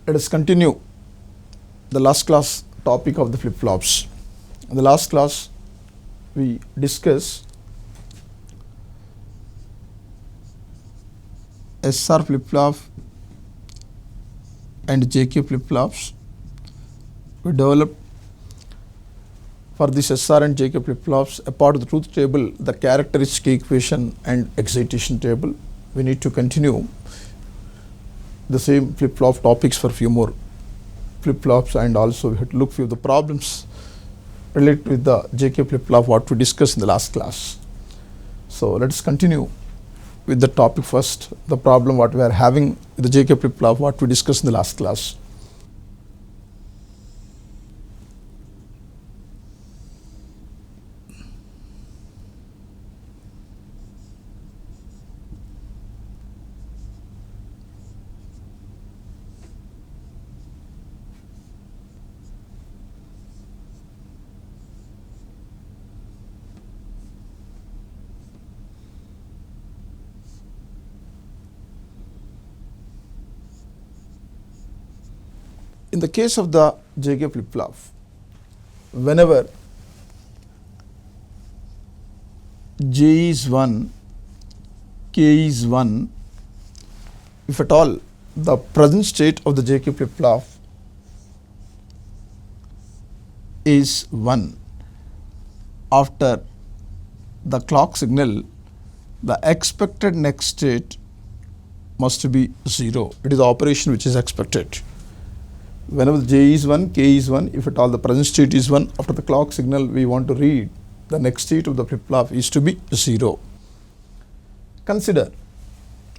Let us continue the last class topic of the flip-flops. In the last class we discussed SR flip-flop and JK flip-flops. We developed for this SR and JK flip-flops a part of the truth table, the characteristic equation and excitation table. We need to continue the same flip-flop topics for a few more flip-flops, and also we have to look for the problems related with the JK flip-flop what we discussed in the last class. So let us continue with the topic first, the problem what we are having with the JK flip-flop what we discussed in the last class. In the case of the JK flip-flop, whenever J is 1, K is 1, if at all the present state of the JK flip-flop is 1, after the clock signal, the expected next state must be 0. It is the operation which is expected. Whenever J is 1, K is 1, if at all the present state is 1, after the clock signal we want to read the next state of the flip-flop is to be 0. Consider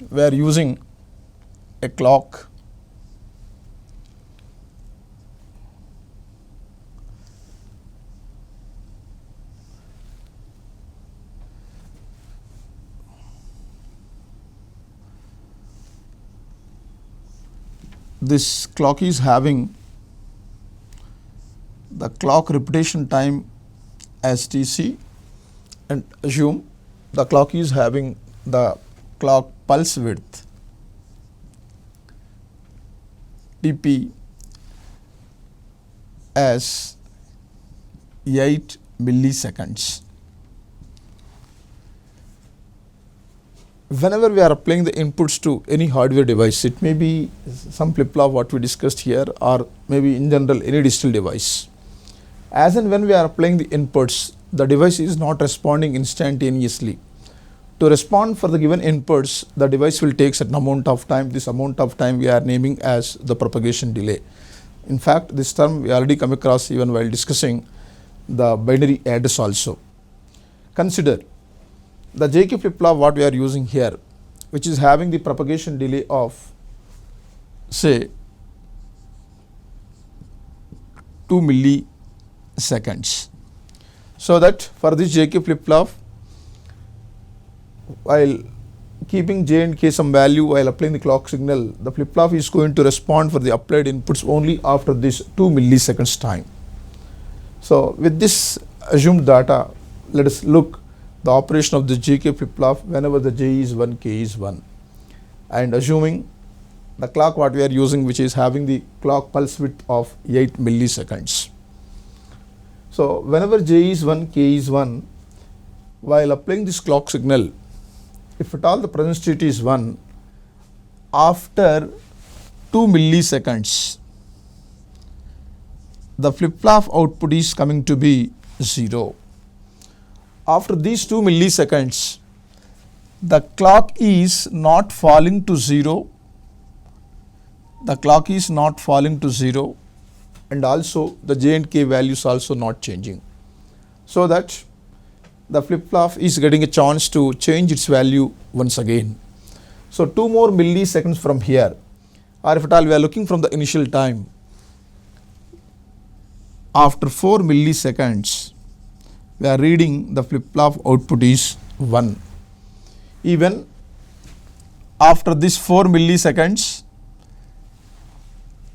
we are using a clock this clock is having the clock repetition time as TC, and assume the clock is having the clock pulse width TP as 8 milliseconds. Whenever we are applying the inputs to any hardware device, it may be some flip-flop what we discussed here, or maybe in general any digital device. As and when we are applying the inputs, the device is not responding instantaneously. To respond for the given inputs, the device will take certain amount of time. This amount of time we are naming as the propagation delay. In fact, this term we already come across even while discussing the binary address also. Consider the JK flip-flop what we are using here, which is having the propagation delay of say 2 milliseconds. So that for this JK flip-flop, while keeping J and K some value while applying the clock signal, the flip-flop is going to respond for the applied inputs only after this 2 milliseconds time. So with this assumed data, let us look the operation of the JK flip-flop whenever the J is 1, K is 1, and assuming the clock what we are using which is having the clock pulse width of 8 milliseconds. So whenever J is 1, K is 1, while applying this clock signal, if at all the present state is 1, after 2 milliseconds, the flip-flop output is coming to be 0. After these 2 milliseconds, the clock is not falling to 0. The clock is not falling to 0, and also the J and K values also not changing. So that the flip-flop is getting a chance to change its value once again. So 2 more milliseconds from here, or if at all we are looking from the initial time, after 4 milliseconds, we are reading the flip-flop output is 1. Even after this 4 milliseconds,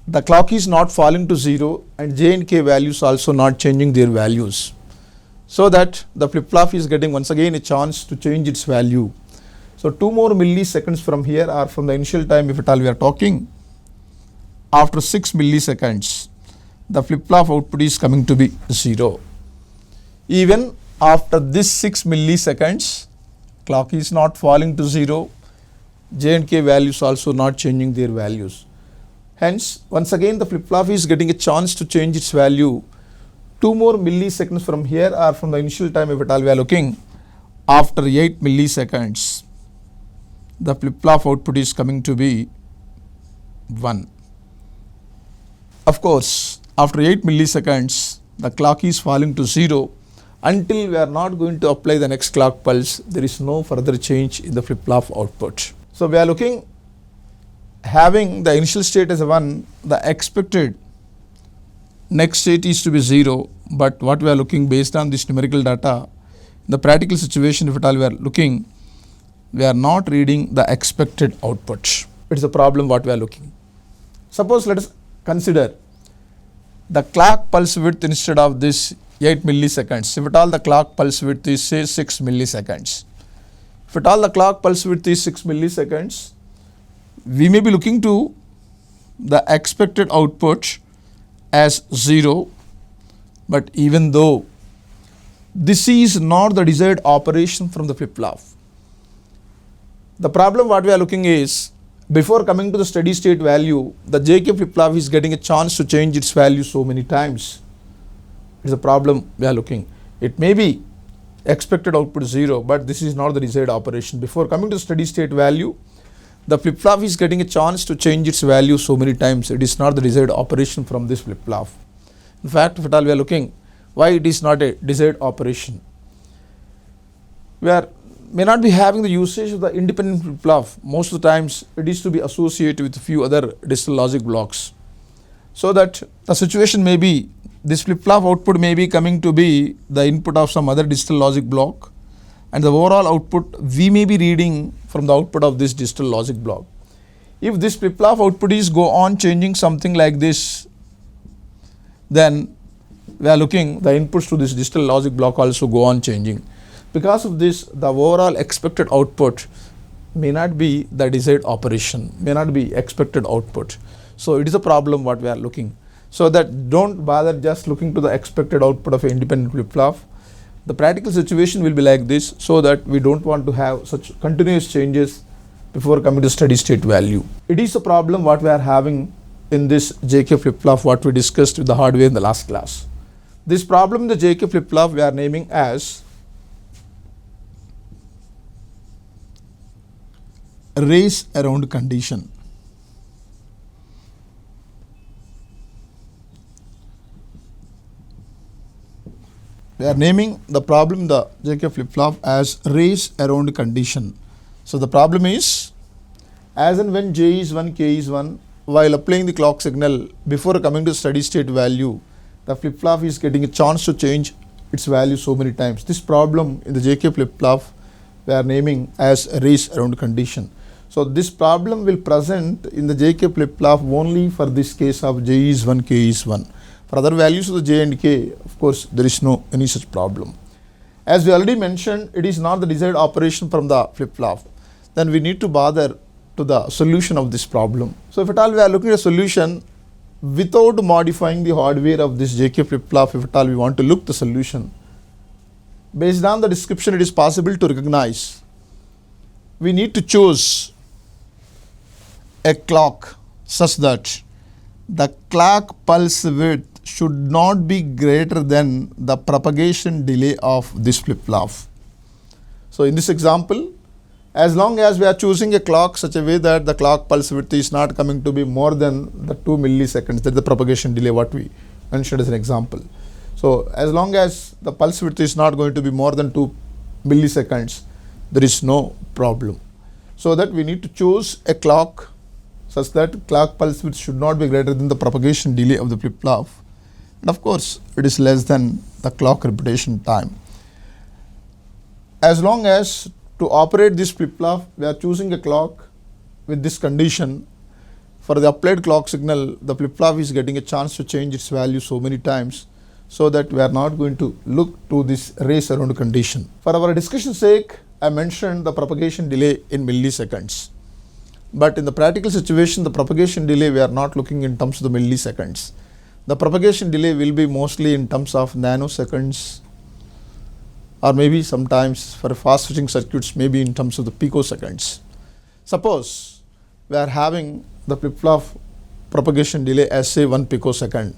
the clock is not falling to 0 and J and K values also not changing their values. So that the flip-flop is getting once again a chance to change its value. So 2 more milliseconds from here, or from the initial time if at all we are talking, after 6 milliseconds, the flip-flop output is coming to be 0. Even after this 6 milliseconds, clock is not falling to 0. J and K values also not changing their values. Hence, once again the flip-flop is getting a chance to change its value 2 more milliseconds from here, or from the initial time if at all we are looking, after 8 milliseconds, the flip-flop output is coming to be 1. Of course, after 8 milliseconds, the clock is falling to 0. Until we are not going to apply the next clock pulse, there is no further change in the flip-flop output. So we are looking, having the initial state as a 1, the expected next state is to be 0, but what we are looking based on this numerical data, in the practical situation if at all we are looking, we are not reading the expected output. It is a problem what we are looking. Suppose let us consider the clock pulse width instead of this 8 milliseconds. If at all the clock pulse width is say 6 milliseconds. If at all the clock pulse width is 6 milliseconds, we may be looking to the expected output as 0, but even though this is not the desired operation from the flip-flop. The problem what we are looking is, before coming to the steady state value, the JK flip-flop is getting a chance to change its value so many times. It is a problem we are looking. It may be expected output 0, but this is not the desired operation. Before coming to steady state value, the flip-flop is getting a chance to change its value so many times. It is not the desired operation from this flip-flop. In fact, if at all we are looking, why it is not a desired operation? We may not be having the usage of the independent flip-flop. Most of the times it is to be associated with a few other digital logic blocks. So that the situation may be, this flip-flop output may be coming to be the input of some other digital logic block, and the overall output we may be reading from the output of this digital logic block. If this flip-flop output is go on changing something like this, then we are looking the inputs to this digital logic block also go on changing. Because of this, the overall expected output may not be the desired operation, may not be expected output. So it is a problem what we are looking. So that don't bother just looking to the expected output of an independent flip-flop. The practical situation will be like this, so that we don't want to have such continuous changes before coming to steady state value. It is a problem what we are having in this JK flip-flop what we discussed with the hardware in the last class. This problem in the JK flip-flop we are naming as race around condition. We are naming the problem in the JK flip-flop as race around condition. So the problem is, as and when J is 1, K is 1, while applying the clock signal, before coming to steady state value, the flip-flop is getting a chance to change its value so many times. This problem in the JK flip-flop we are naming as a race around condition. So this problem will present in the JK flip-flop only for this case of J is 1, K is 1. For other values of the J and K, of course, there is no any such problem. As we already mentioned, it is not the desired operation from the flip-flop. Then we need to bother to the solution of this problem. So if at all we are looking at a solution without modifying the hardware of this JK flip-flop, if at all we want to look the solution, based on the description it is possible to recognize, we need to choose a clock such that the clock pulse width should not be greater than the propagation delay of this flip-flop. So in this example, as long as we are choosing a clock such a way that the clock pulse width is not coming to be more than the 2 milliseconds, that is the propagation delay what we mentioned as an example. So as long as the pulse width is not going to be more than 2 milliseconds, there is no problem. So that we need to choose a clock such that clock pulse width should not be greater than the propagation delay of the flip-flop, and of course it is less than the clock repetition time. As long as to operate this flip-flop we are choosing a clock with this condition, for the applied clock signal the flip-flop is getting a chance to change its value so many times, so that we are not going to look to this race around condition. For our discussion sake, I mentioned the propagation delay in milliseconds. But in the practical situation, the propagation delay, we are not looking in terms of the milliseconds. The propagation delay will be mostly in terms of nanoseconds, or maybe sometimes for fast switching circuits, maybe in terms of the picoseconds. Suppose we are having the flip-flop propagation delay as say 1 picosecond,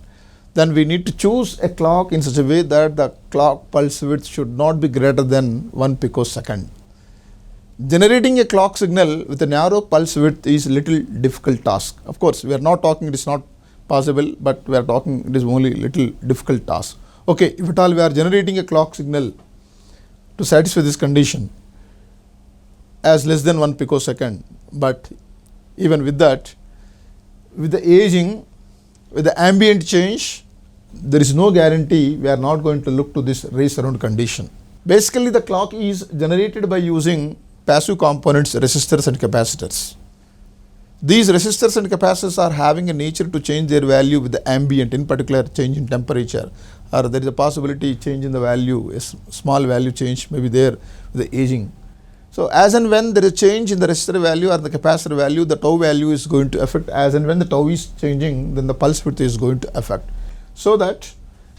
then we need to choose a clock in such a way that the clock pulse width should not be greater than 1 picosecond. Generating a clock signal with a narrow pulse width is a little difficult task. Of course, we are not talking it is not possible, but we are talking it is only little difficult task. Okay, if at all we are generating a clock signal to satisfy this condition as less than 1 picosecond, but even with that, with the aging, with the ambient change, there is no guarantee we are not going to look to this race around condition. Basically, the clock is generated by using passive components, resistors and capacitors. These resistors and capacitors are having a nature to change their value with the ambient, in particular change in temperature, or there is a possibility change in the value, a small value change may be there with the aging. So as and when there is change in the resistor value or the capacitor value, the tau value is going to affect. As and when the tau is changing, then the pulse width is going to affect. So that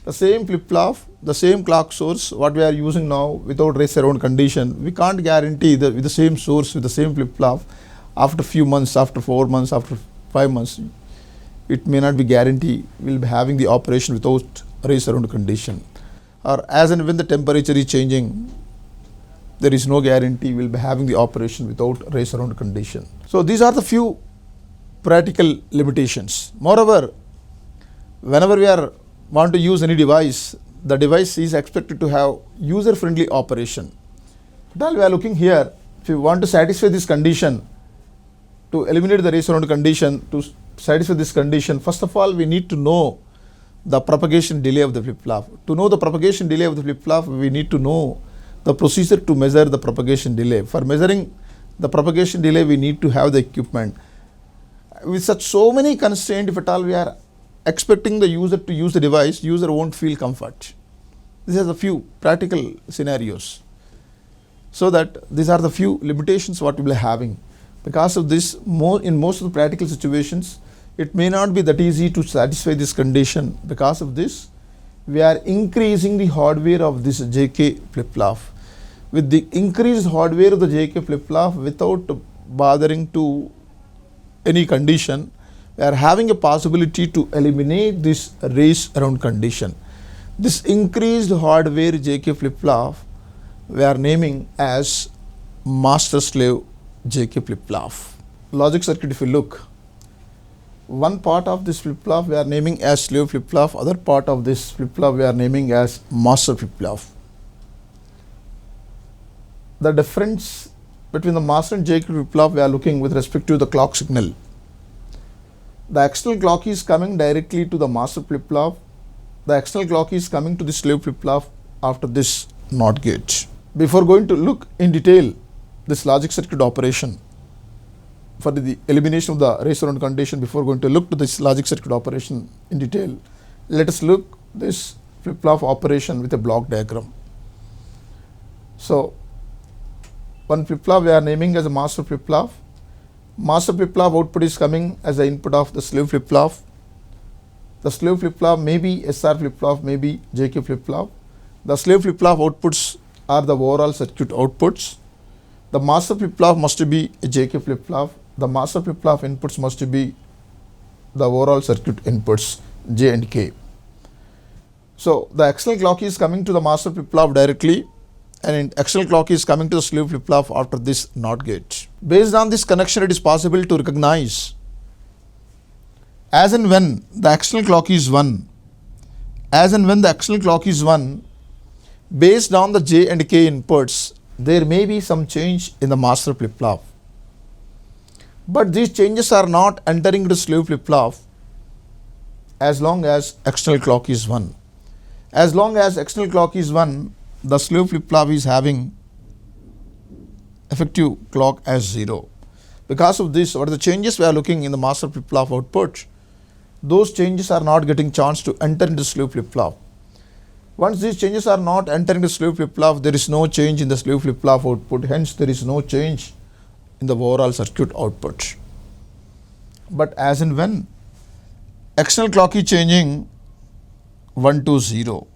the same flip-flop, the same clock source, what we are using now without race around condition, we can't guarantee that with the same source, with the same flip-flop, after few months, after 4 months, after 5 months, it may not be guaranteed we will be having the operation without race around condition. Or as and when the temperature is changing, there is no guarantee we will be having the operation without race around condition. So these are the few practical limitations. Moreover, whenever we want to use any device, the device is expected to have user-friendly operation. While we are looking here, if you want to satisfy this condition, to eliminate the race around condition, to satisfy this condition, first of all, we need to know the propagation delay of the flip-flop. To know the propagation delay of the flip-flop, we need to know the procedure to measure the propagation delay. For measuring the propagation delay, we need to have the equipment. With such so many constraints, if at all we are expecting the user to use the device, user won't feel comfort. These are the few practical scenarios. So that these are the few limitations what we will be having. Because of this, in most of the practical situations, it may not be that easy to satisfy this condition. Because of this, we are increasing the hardware of this JK flip-flop. With the increased hardware of the JK flip-flop, without bothering to any condition, we are having a possibility to eliminate this race around condition. This increased hardware JK flip-flop, we are naming as master-slave JK flip-flop. Logic circuit, if you look, one part of this flip-flop we are naming as slave flip-flop, other part of this flip-flop we are naming as master flip-flop. The difference between the master and JK flip-flop we are looking with respect to the clock signal. The external clock is coming directly to the master flip-flop. The external clock is coming to the slave flip-flop after this NOT gate. Before going to look in detail this logic circuit operation, for the elimination of the race around condition, before going to look to this logic circuit operation in detail, let us look this flip-flop operation with a block diagram. So one flip-flop we are naming as a master flip-flop. Master flip-flop output is coming as the input of the slave flip-flop. The slave flip-flop may be SR flip-flop, may be JK flip-flop. The slave flip-flop outputs are the overall circuit outputs. The master flip-flop must be a JK flip-flop. The master flip-flop inputs must be the overall circuit inputs J and K. So the external clock is coming to the master flip-flop directly, and external clock is coming to the slave flip-flop after this NOT gate. Based on this connection, it is possible to recognize as and when the external clock is 1, based on the J and K inputs, there may be some change in the master flip-flop. But these changes are not entering the slave flip-flop as long as external clock is 1. As long as external clock is 1, the slave flip-flop is having effective clock as 0. Because of this, what are the changes we are looking in the master flip-flop output? Those changes are not getting chance to enter into slave flip-flop. Once these changes are not entering the slave flip-flop, there is no change in the slave flip-flop output. Hence, there is no change in the overall circuit output. But as and when external clock is changing 1 to 0,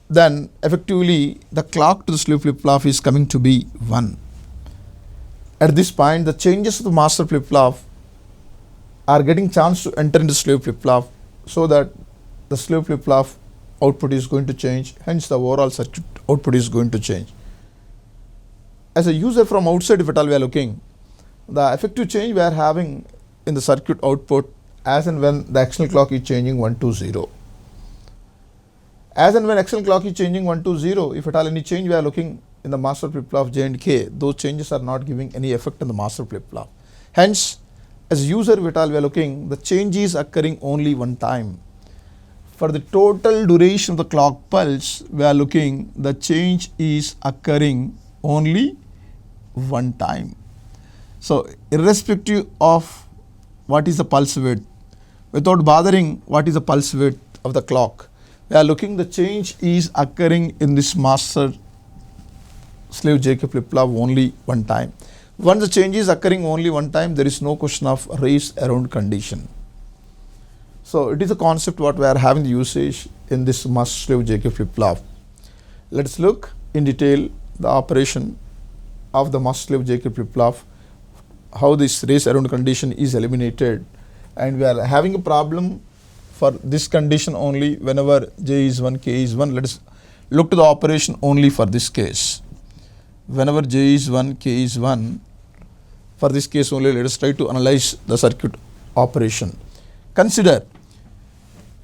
then effectively the clock to the slave flip-flop is coming to be 1. At this point, the changes of the master flip-flop are getting chance to enter into slave flip-flop, so that the slave flip-flop output is going to change, hence the overall circuit output is going to change. As a user from outside, if at all we are looking, the effective change we are having in the circuit output as and when the external clock is changing 1 to 0. As and when external clock is changing 1 to 0, if at all any change we are looking in the master flip-flop J and K, those changes are not giving any effect on the master flip-flop. Hence, as a user, if at all we are looking, the change is occurring only one time. For the total duration of the clock pulse, we are looking, the change is occurring only one time. So, irrespective of what is the pulse width, without bothering what is the pulse width of the clock, we are looking, the change is occurring in this master slave JK flip-flop only one time. Once the change is occurring only one time, there is no question of race around condition. So it is a concept what we are having the usage in this master slave JK flip-flop. Let's look in detail the operation of the master slave JK flip-flop, how this race around condition is eliminated, and we are having a problem for this condition only whenever J is 1, K is 1. Let us look to the operation only for this case. Whenever J is 1, K is 1, for this case only, let us try to analyze the circuit operation. Consider,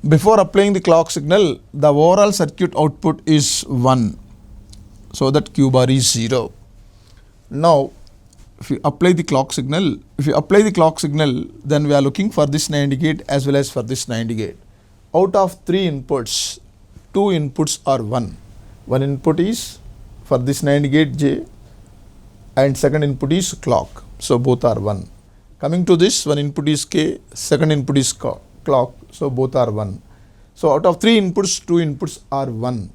before applying the clock signal, the overall circuit output is 1, so that Q bar is 0. Now, if you apply the clock signal, then we are looking for this NAND gate as well as for this NAND gate. Out of 3 inputs, 2 inputs are 1. One input is for this NAND gate J, and second input is clock. So both are 1. Coming to this, one input is K, second input is clock. So both are 1. So out of 3 inputs, 2 inputs are 1.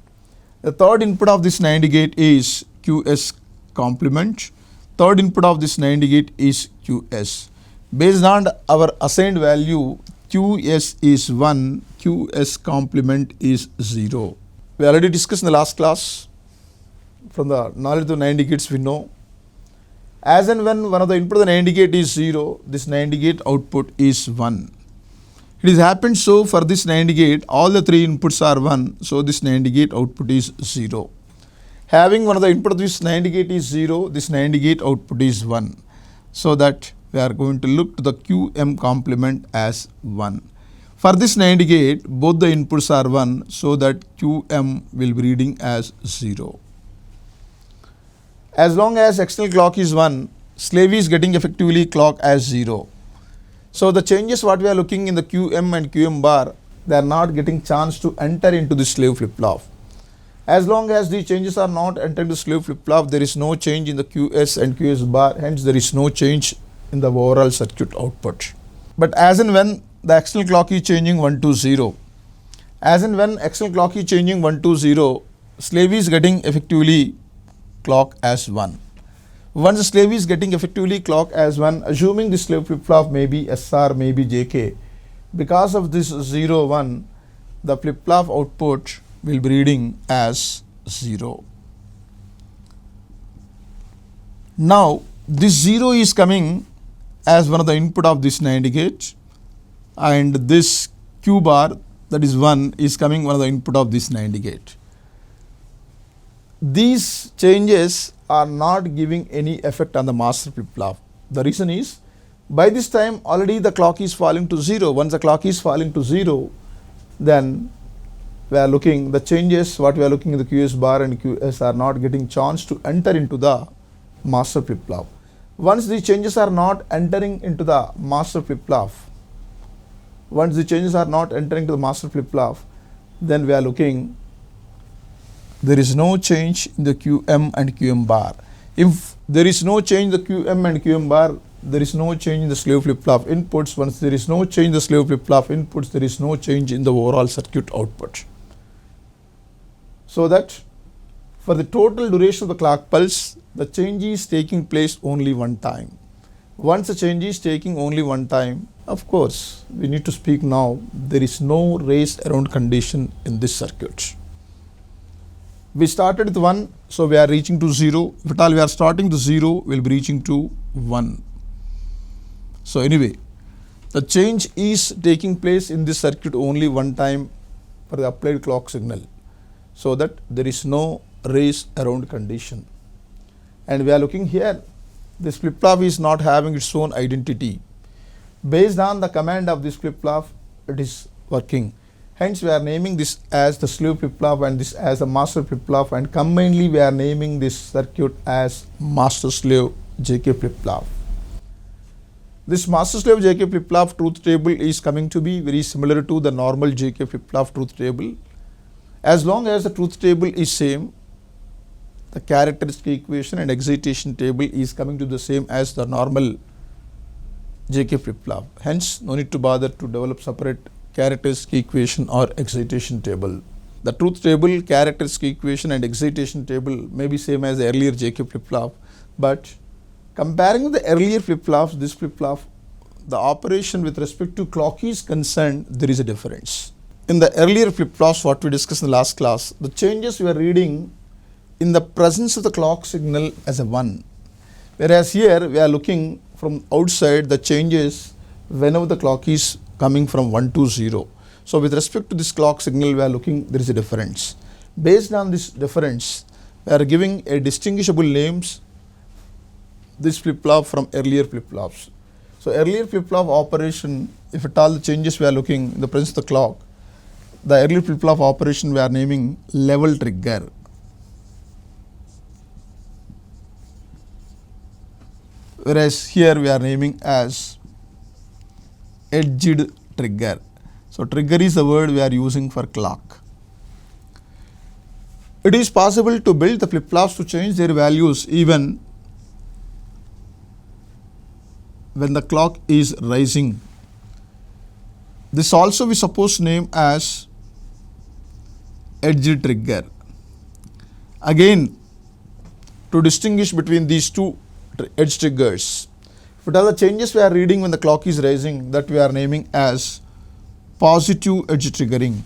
The third input of this NAND gate is QS complement. Third input of this NAND gate is QS. Based on our assigned value, QS is 1, QS complement is 0. We already discussed in the last class. From the knowledge of NAND gates, we know, as and when one of the input of the NAND gate is 0, this NAND gate output is 1. It has happened so for this NAND gate, all the 3 inputs are 1, so this NAND gate output is 0. Having one of the input of this NAND gate is 0, this NAND gate output is 1. So that we are going to look to the QM complement as 1. For this NAND gate, both the inputs are 1, so that QM will be reading as 0. As long as external clock is 1, slave is getting effectively clock as 0. So the changes what we are looking in the QM and QM bar, they are not getting chance to enter into the slave flip-flop. As long as the changes are not entering the slave flip-flop, there is no change in the QS and QS bar, hence there is no change in the overall circuit output. But as and when the external clock is changing 1 to 0, slave is getting effectively clock as 1. Once the slave is getting effectively clock as 1, assuming the slave flip-flop may be SR, may be JK, because of this 0, 1, the flip-flop output will be reading as 0. Now, this 0 is coming as one of the input of this NAND gate, and this Q bar, that is 1, is coming one of the input of this NAND gate. These changes are not giving any effect on the master flip-flop. The reason is, by this time already the clock is falling to 0. Once the clock is falling to 0, then we are looking, the changes what we are looking in the QS bar and QS are not getting chance to enter into the master flip-flop. Once the changes are not entering into the master flip-flop, then we are looking, there is no change in the QM and QM bar. If there is no change in the QM and QM bar, there is no change in the slave flip-flop inputs. Once there is no change in the slave flip-flop inputs, there is no change in the overall circuit output. So that for the total duration of the clock pulse, the change is taking place only one time. Once the change is taking only one time, of course, we need to speak now, there is no race around condition in this circuit. We started with 1, so we are reaching to 0. If at all we are starting to 0, we will be reaching to 1. So anyway, the change is taking place in this circuit only one time for the applied clock signal, so that there is no race around condition. And we are looking here, this flip-flop is not having its own identity. Based on the command of this flip-flop, it is working. Hence we are naming this as the slave flip-flop and this as a master flip-flop, and combinedly we are naming this circuit as master-slave JK flip-flop. This master-slave JK flip-flop truth table is coming to be very similar to the normal JK flip-flop truth table. As long as the truth table is same, the characteristic equation and excitation table is coming to the same as the normal JK flip-flop. Hence, no need to bother to develop separate characteristic equation or excitation table. The truth table, characteristic equation and excitation table may be same as the earlier JK flip-flop, but comparing with the earlier flip-flops, this flip-flop, the operation with respect to clock is concerned, there is a difference. In the earlier flip-flops, what we discussed in the last class, the changes we are reading in the presence of the clock signal as a 1. Whereas here we are looking from outside the changes whenever the clock is coming from 1 to 0. So with respect to this clock signal, we are looking, there is a difference. Based on this difference, we are giving a distinguishable names this flip-flop from earlier flip-flops. So earlier flip-flop operation, if at all the changes we are looking in the presence of the clock, the earlier flip-flop operation we are naming level trigger. Whereas here we are naming as edged trigger. So trigger is the word we are using for clock. It is possible to build the flip-flops to change their values even when the clock is rising. This also we suppose name as edge trigger. Again, to distinguish between these two edge triggers, what are the changes we are reading when the clock is rising, that we are naming as positive edge triggering.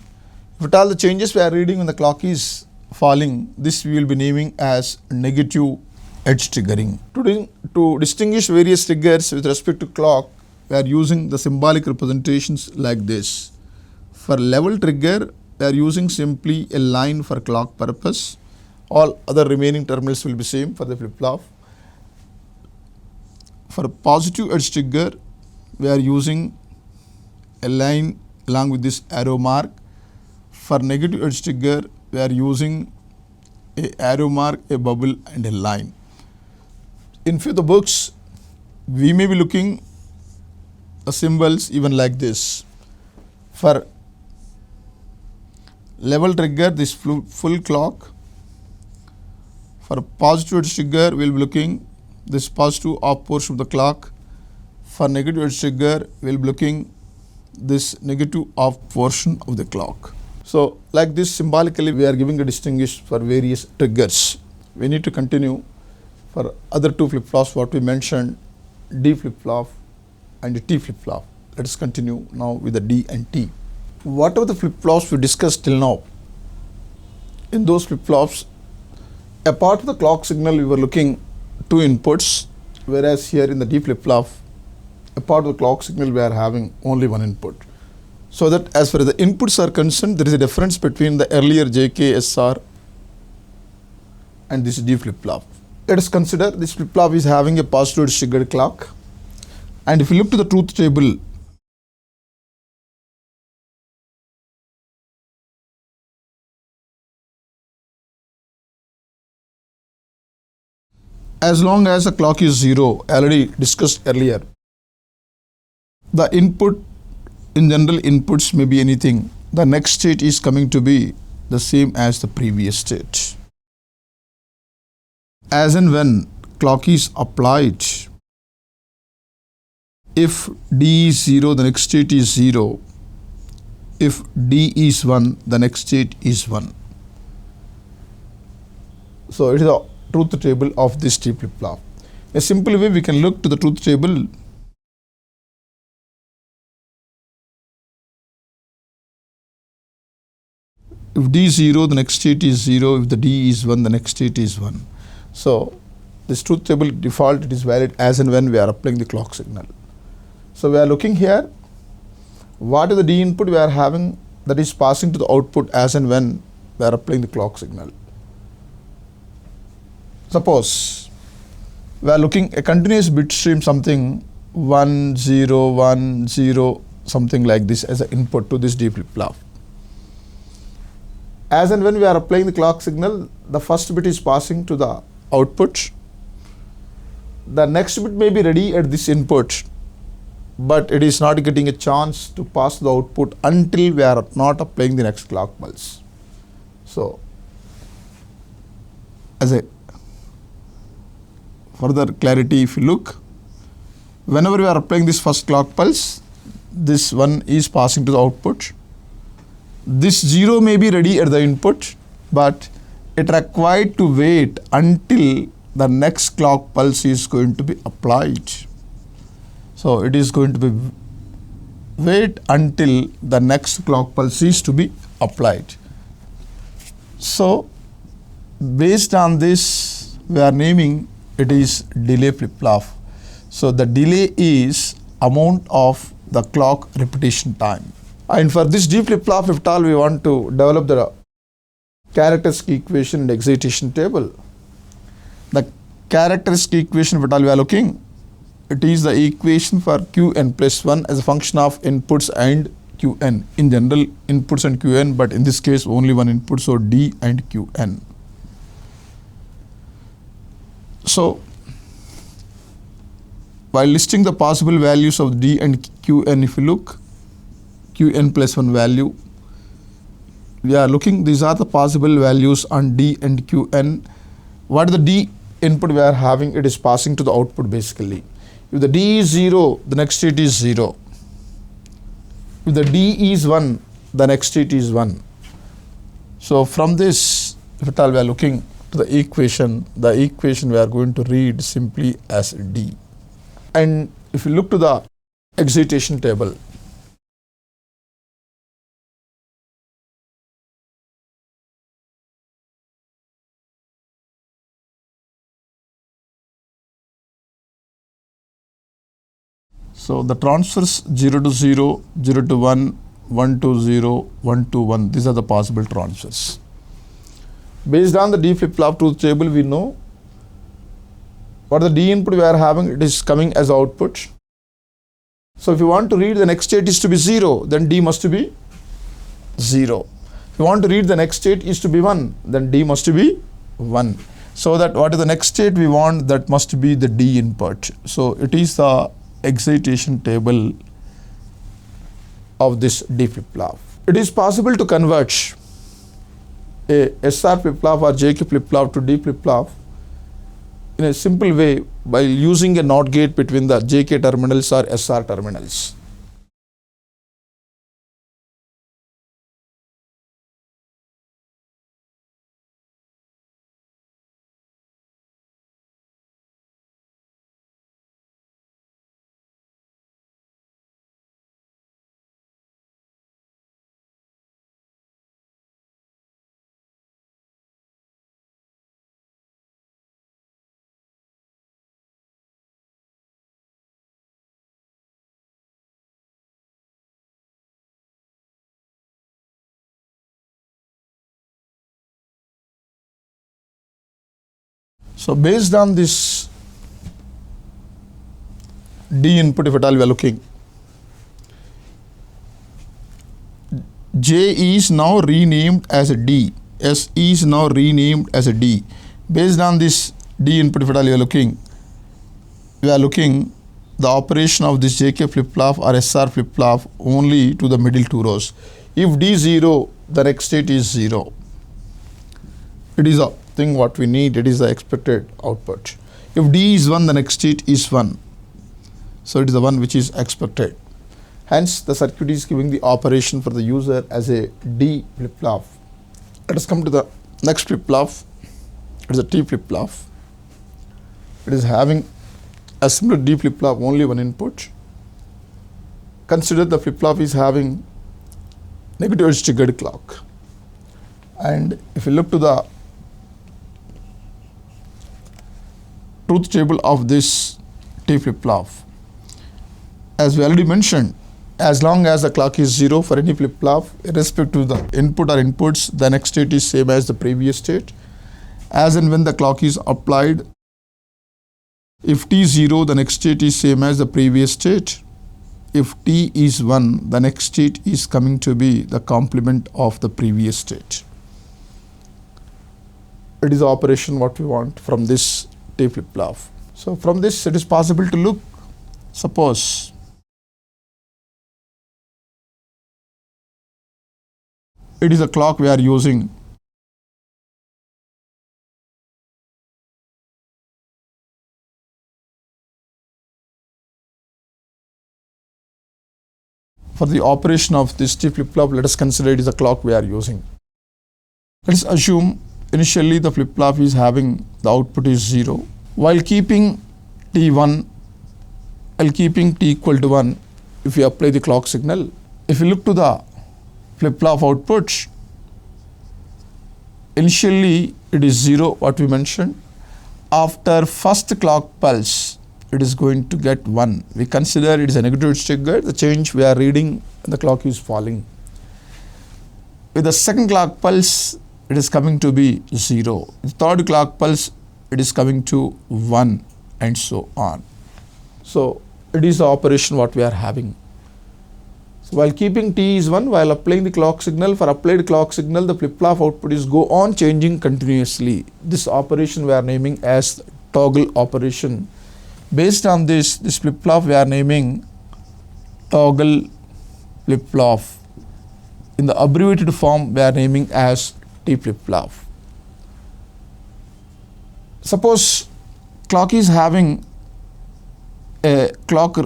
What are the changes we are reading when the clock is falling, this we will be naming as negative edge triggering. To distinguish various triggers with respect to clock, we are using the symbolic representations like this. For level trigger, we are using simply a line for clock purpose. All other remaining terminals will be same for the flip-flop. For positive edge trigger, we are using a line along with this arrow mark. For negative edge trigger, we are using a arrow mark, a bubble and a line. In few of the books, we may be looking the symbols even like this. For level trigger, this full clock. For positive edge trigger, we will be looking this positive off portion of the clock. For negative edge trigger, we will be looking this negative off portion of the clock. So like this, symbolically we are giving a distinguish for various triggers. We need to continue for other two flip-flops what we mentioned, D flip-flop and T flip-flop. Let us continue now with the D and T. Whatever the flip-flops we discussed till now, in those flip-flops, apart from the clock signal, we were looking two inputs, whereas here in the D flip-flop, apart from the clock signal, we are having only one input. So that as far as the inputs are concerned, there is a difference between the earlier JKSR and this D flip-flop. Let us consider this flip-flop is having a positive triggered clock, and if you look to the truth table, as long as the clock is 0, already discussed earlier, the input in general inputs may be anything. The next state is coming to be the same as the previous state. As and when clock is applied, if D is 0, the next state is 0. If D is 1, the next state is 1. So it is a truth table of this T flip-flop. A simple way we can look to the truth table. If D is 0, the next state is 0. If the D is 1, the next state is 1. So this truth table default, it is valid as and when we are applying the clock signal. So we are looking here, what is the D input we are having that is passing to the output as and when we are applying the clock signal. Suppose we are looking a continuous bit stream, something 1 0 1 0, something like this as an input to this D flip-flop. As and when we are applying the clock signal, the first bit is passing to the output. The next bit may be ready at this input, but it is not getting a chance to pass the output until we are not applying the next clock pulse. So, as a further clarity, if you look, whenever we are applying this first clock pulse, this one is passing to the output. This 0 may be ready at the input, but it required to wait until the next clock pulse is going to be applied. So it is going to be wait until the next clock pulse is to be applied. So based on this, we are naming it is delay flip-flop. So the delay is amount of the clock repetition time. And for this D flip-flop, if at all we want to develop the characteristic equation and excitation table, the characteristic equation, if at all we are looking, it is the equation for Qn plus 1 as a function of inputs and Qn. In general, inputs and Qn, but in this case only one input, so D and Qn. So while listing the possible values of D and Qn, if you look, Qn plus 1 value, we are looking, these are the possible values on D and Qn. What is the D input we are having? It is passing to the output basically. If the D is 0, the next state is 0. If the D is 1, the next state is 1. So from this, if at all we are looking to the equation we are going to read simply as D. And if you look to the excitation table, so the transfers 0 to 0, 0 to 1, 1 to 0, 1 to 1, these are the possible transfers. Based on the D flip-flop truth table, we know what the D input we are having, it is coming as output. So if you want to read the next state is to be 0, then D must be 0. If you want to read the next state is to be 1, then D must be 1. So that what is the next state we want, that must be the D input. So it is the excitation table of this D flip-flop. It is possible to convert a SR flip-flop or JK flip-flop to D flip-flop in a simple way by using a NOT gate between the JK terminals or SR terminals. So based on this D input, if at all we are looking, J is now renamed as a D, S is now renamed as a D. Based on this D input, if at all we are looking the operation of this JK flip-flop or SR flip-flop only to the middle two rows. If D 0, the next state is 0. It is a thing what we need, it is the expected output. If D is 1, the next state is 1. So it is the one which is expected. Hence the circuit is giving the operation for the user as a D flip-flop. Let us come to the next flip-flop. It is a T flip-flop. It is having a similar D flip-flop, only one input. Consider the flip-flop is having negative edge triggered clock. And if you look to the truth table of this T flip-flop, as we already mentioned, as long as the clock is 0 for any flip-flop, irrespective of the input or inputs, the next state is same as the previous state. As and when the clock is applied, if T is 0, the next state is same as the previous state. If T is 1, the next state is coming to be the complement of the previous state. It is the operation what we want from this T flip-flop. So from this it is possible to look, suppose it is a clock we are using for the operation of this T flip-flop. Let us consider it is a clock we are using. Let us assume initially the flip-flop is having the output is 0. While keeping T1, while keeping T equal to 1, if you apply the clock signal, if you look to the flip-flop output, initially it is 0 what we mentioned. After first clock pulse, it is going to get 1. We consider it is a negative edge trigger. The change we are reading, the clock is falling. With the second clock pulse, it is coming to be 0. The third clock pulse, it is coming to 1, and so on. So it is the operation what we are having. So while keeping T is 1, while applying the clock signal, for applied clock signal, the flip-flop output is go on changing continuously. This operation we are naming as toggle operation. Based on this flip-flop we are naming toggle flip-flop. In the abbreviated form we are naming as T flip-flop. Suppose clock is having a clock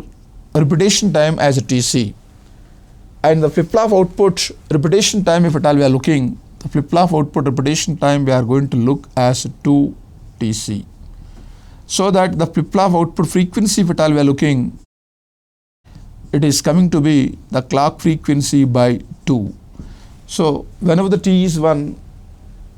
repetition time as a TC, and the flip-flop output repetition time, if at all we are looking, the flip-flop output repetition time we are going to look as 2 TC. So that the flip-flop output frequency, if at all we are looking, it is coming to be the clock frequency by 2. So whenever the T is 1,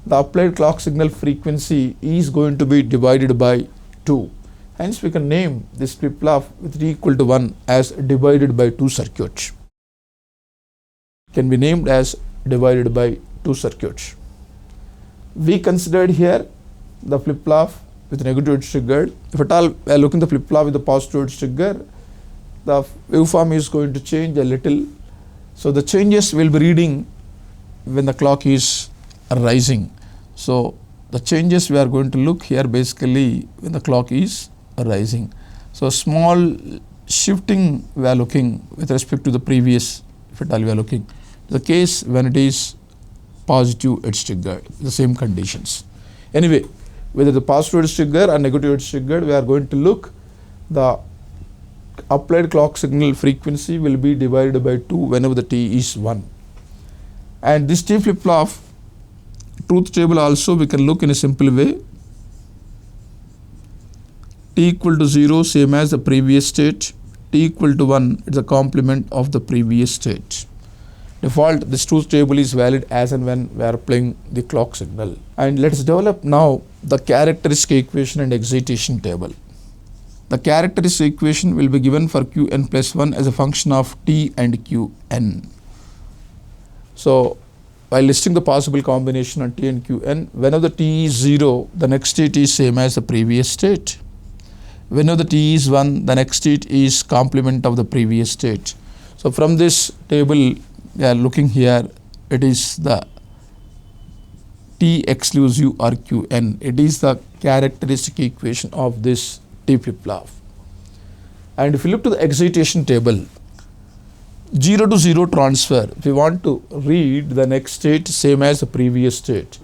the applied clock signal frequency is going to be divided by 2. Hence we can name this flip-flop with T equal to 1 as divided by 2 circuit. Can be named as divided by 2 circuits. We considered here the flip-flop with negative edge triggered. If at all we are looking the flip-flop with the positive edge trigger, the waveform is going to change a little. So the changes will be reading when the clock is rising. So the changes we are going to look here basically when the clock is rising. So small shifting we are looking with respect to the previous, if at all we are looking. The case when it is positive edge triggered, the same conditions. Anyway, whether the positive edge trigger or negative edge triggered, we are going to look the applied clock signal frequency will be divided by 2 whenever the T is 1. And this T flip-flop truth table also we can look in a simple way. T equal to 0 same as the previous state. T equal to 1 is a complement of the previous state. Default, this truth table is valid as and when we are applying the clock signal. And let us develop now the characteristic equation and excitation table. The characteristic equation will be given for Qn plus 1 as a function of T and Qn. So by listing the possible combination of T and Qn, whenever the T is 0, the next state is same as the previous state. Whenever the T is 1, the next state is complement of the previous state. So from this table we are looking here, it is the T exclusive or Qn. It is the characteristic equation of this T flip-flop. And if you look to the excitation table, 0 to 0 transfer, if we want to read the next state same as the previous state,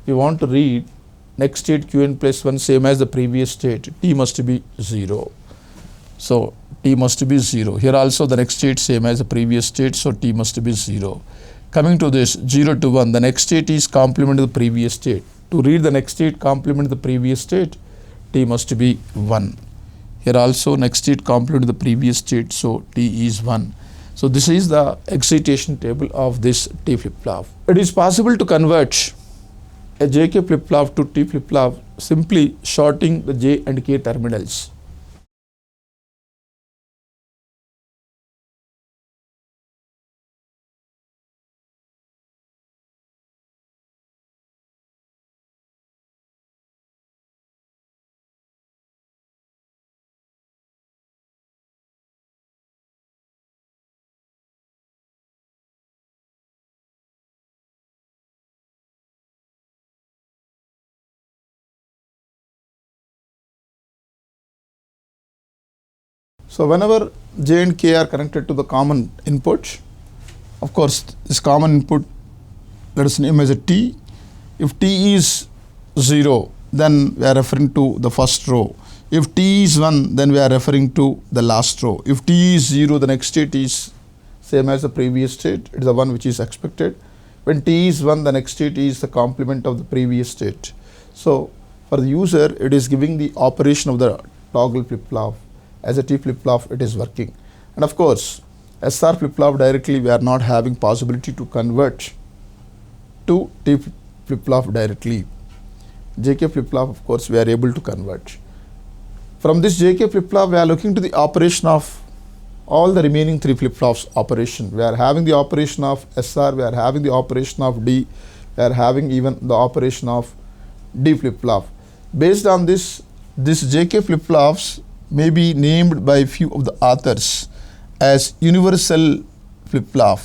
we want to read next state Qn plus 1 same as the previous state, T must be 0. So T must be 0. Here also the next state same as the previous state, so T must be 0. Coming to this 0 to 1, the next state is complement of the previous state. To read the next state complement of the previous state, T must be 1. Here also next state complement the previous state, so T is 1. So this is the excitation table of this T flip-flop. It is possible to convert a JK flip-flop to T flip-flop simply shorting the J and K terminals. So whenever J and K are connected to the common input, of course this common input, let us name as a T. If T is 0, then we are referring to the first row. If T is 1, then we are referring to the last row. If T is 0, the next state is same as the previous state. It is the one which is expected. When T is 1, the next state is the complement of the previous state. So for the user, it is giving the operation of the toggle flip-flop. As a T flip-flop, it is working. And of course, SR flip-flop directly, we are not having possibility to convert to T flip-flop directly. JK flip-flop, of course, we are able to convert. From this JK flip-flop, we are looking to the operation of all the remaining 3 flip-flops operation. We are having the operation of SR, we are having the operation of D, we are having even the operation of D flip-flop. Based on this JK flip-flops may be named by few of the authors as universal flip-flop.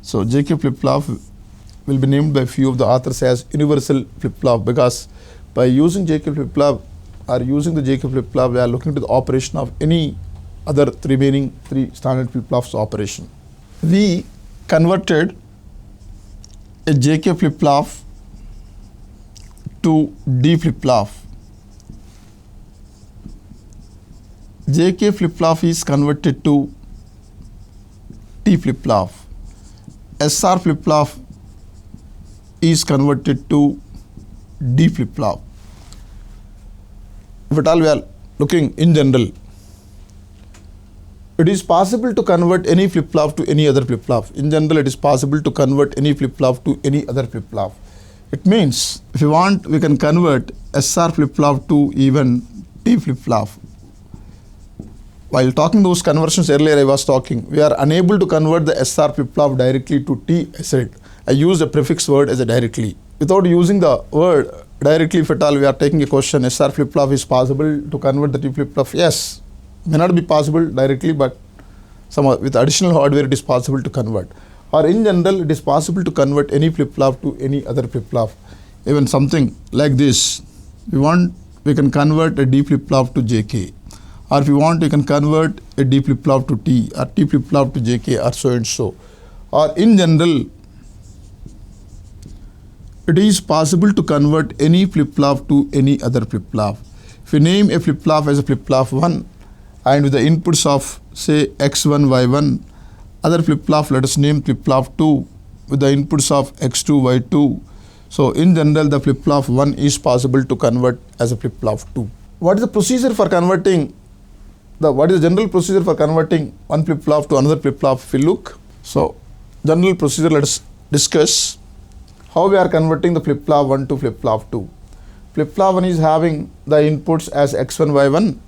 So JK flip-flop will be named by few of the authors as universal flip-flop, because by using JK flip-flop or using the JK flip-flop, we are looking to the operation of any other remaining 3 standard flip-flops operation. We converted a JK flip-flop to D flip-flop. JK flip-flop is converted to T flip-flop. SR flip-flop is converted to D flip-flop. If at all we are looking in general, it is possible to convert any flip-flop to any other flip-flop. In general, it is possible to convert any flip-flop to any other flip-flop. It means if you want, we can convert SR flip-flop to even T flip-flop. While talking those conversions earlier, I was talking, we are unable to convert the SR flip-flop directly to T. I said, I used a prefix word as a directly. Without using the word directly, if at all we are taking a question, SR flip-flop is possible to convert the T flip-flop? Yes. May not be possible directly, but with additional hardware it is possible to convert. Or in general, it is possible to convert any flip-flop to any other flip-flop. Even something like this, we can convert a D flip-flop to JK. Or if you want, you can convert a D flip-flop to T, or T flip-flop to JK, or so and so. Or in general, it is possible to convert any flip-flop to any other flip-flop. If you name a flip-flop as a flip-flop 1, and with the inputs of say x1, y1, other flip-flop let us name flip-flop 2 with the inputs of x2, y2. So in general, the flip-flop 1 is possible to convert as a flip-flop 2. What is the procedure for converting? What is the general procedure for converting one flip-flop to another flip-flop? If we look, so general procedure, let us discuss how we are converting the flip-flop 1 to flip-flop 2. Flip-flop 1 is having the inputs as x1, y1.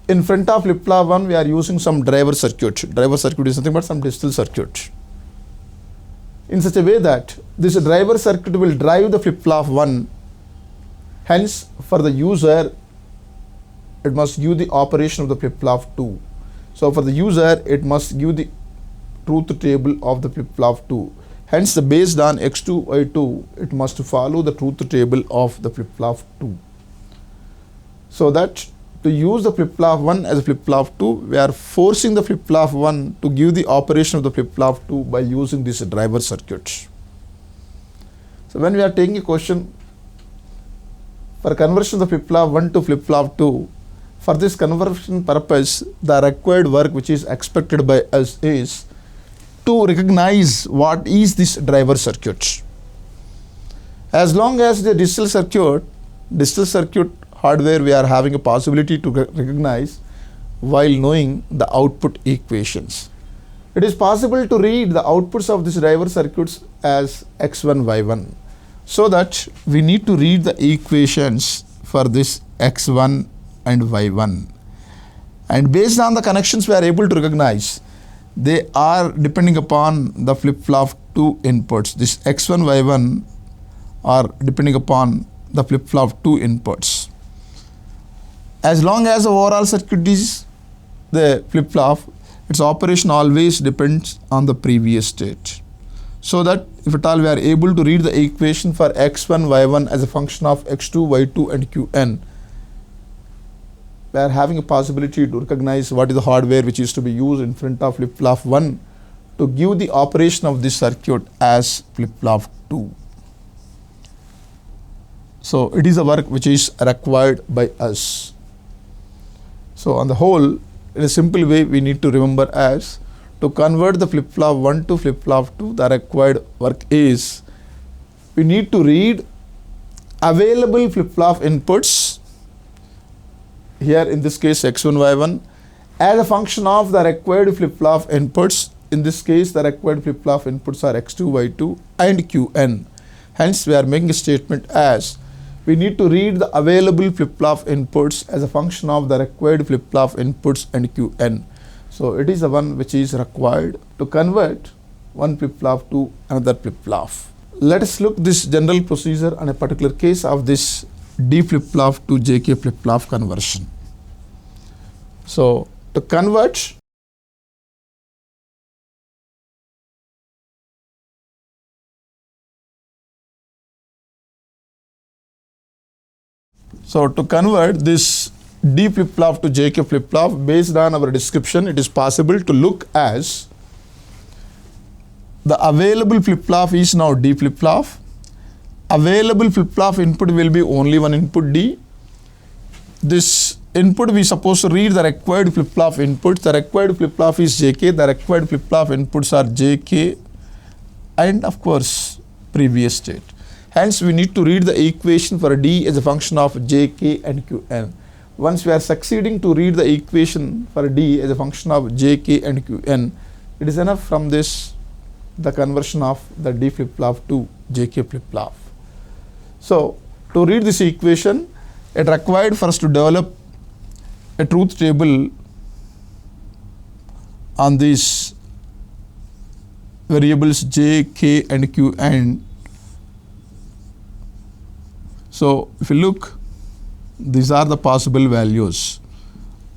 In front of flip-flop 1, we are using some driver circuit. Driver circuit is nothing but some digital circuit. In such a way that this driver circuit will drive the flip-flop 1. Hence, for the user, it must give the operation of the flip-flop 2. So for the user, it must give the truth table of the flip-flop 2. Hence, based on x2, y2, it must follow the truth table of the flip-flop 2. So that to use the flip-flop 1 as a flip-flop 2, we are forcing the flip-flop 1 to give the operation of the flip-flop 2 by using this driver circuit. So when we are taking a question for conversion of the flip-flop 1 to flip-flop 2, for this conversion purpose, the required work which is expected by us is to recognize what is this driver circuit. As long as the digital circuit hardware, we are having a possibility to recognize while knowing the output equations. It is possible to read the outputs of this driver circuits as x1, y1. So that we need to read the equations for this x1 and y1. And based on the connections we are able to recognize, they are depending upon the flip-flop 2 inputs. This x1, y1 are depending upon the flip-flop 2 inputs. As long as the overall circuit is the flip-flop, its operation always depends on the previous state. So that if at all we are able to read the equation for x1, y1 as a function of x2, y2 and qn, we are having a possibility to recognize what is the hardware which is to be used in front of flip-flop 1 to give the operation of this circuit as flip-flop 2. So it is a work which is required by us. So on the whole, in a simple way, we need to remember as to convert the flip-flop 1 to flip-flop 2, the required work is we need to read available flip-flop inputs, here in this case x1, y1, as a function of the required flip-flop inputs. In this case, the required flip-flop inputs are x2, y2 and qn. Hence, we are making a statement as we need to read the available flip-flop inputs as a function of the required flip-flop inputs and qn. So it is the one which is required to convert one flip-flop to another flip-flop. Let us look this general procedure on a particular case of this D flip-flop to JK flip-flop conversion. So to convert, this D flip-flop to JK flip-flop, based on our description, it is possible to look as the available flip-flop is now D flip-flop. Available flip-flop input will be only one input D. This input we supposed to read the required flip-flop inputs. The required flip-flop is JK. The required flip-flop inputs are JK and of course previous state. Hence we need to read the equation for D as a function of JK and Qn. Once we are succeeding to read the equation for D as a function of JK and Qn, it is enough from this the conversion of the D flip-flop to JK flip-flop. So to read this equation, it required for us to develop a truth table on these variables J, K and Qn. So if you look, these are the possible values.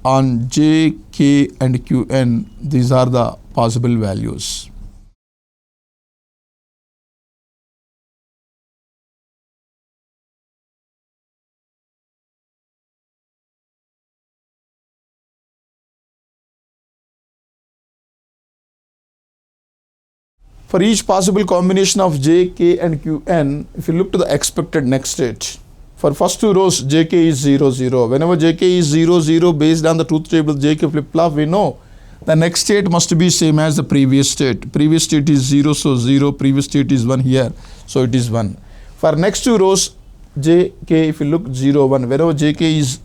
On J, K and Qn, these are the possible values. For each possible combination of J, K and Qn, if you look to the expected next state, for first two rows Jk is 0, 0. Whenever Jk is 0, 0, based on the truth table Jk flip-flop, we know the next state must be same as the previous state. Previous state is 0, so 0. Previous state is 1 here, so it is 1. For next two rows Jk, if you look 0, 1, wherever Jk is